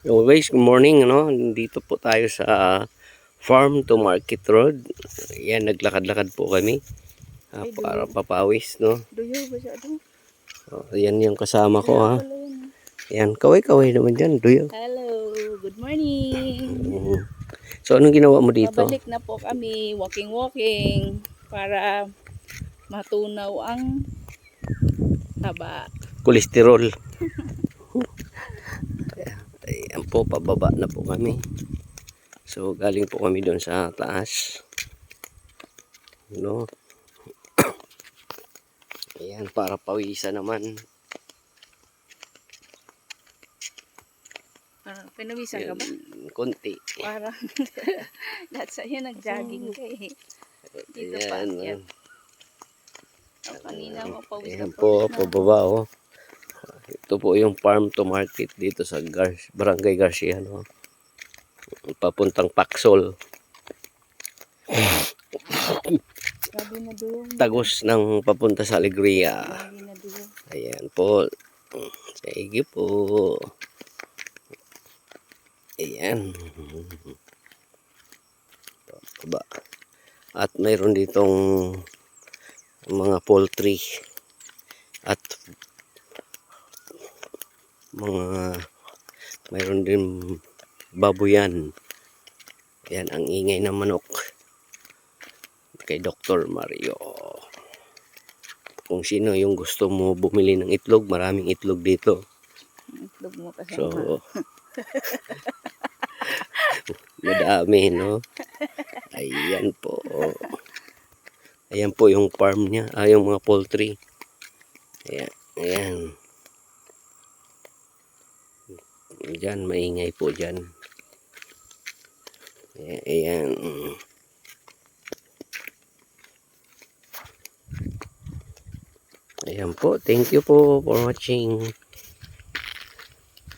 Always, good morning, ano? Dito po tayo sa Farm to Market Road. Yan, naglakad-lakad po kami para papawis, no? Duyo ba siya ito? Yan yung kasama ko, ha? Wala yan. Yan, kaway-kaway naman dyan, duyo. Hello, good morning. So, anong ginawa mo dito? Babalik na po kami, walking para matunaw ang taba. Kolesterol. Ayan po, pababa na po kami. So, galing po kami doon sa taas. No? Ayan, para pawisan naman. Pinawisan ka ba? Konti. Parang, that's yun, nag-jogging ka eh. Dito pa, yan. Kanina mo pawis Ayan po, pababa, oh. Ito po yung farm to market dito sa Barangay Garcia, no? Papuntang Paksol. Grabe na doon. Tagos ng papunta sa Alegria. Grabe na doon. Ayan po. Sige po. Ayan. Baba. At mayroon ditong mga poultry at mayroon din baboyan. Ayan ang ingay ng manok kay Dr. Mario. Kung sino yung gusto mo bumili ng itlog, maraming itlog dito. Itlog mo kasi. So, madami, no? Ayan po. Ayan po yung farm niya. Yung mga poultry. Ayan. Ayan. Diyan, maingay po dyan. Ayan. Ayan. Ayan po. Thank you po for watching.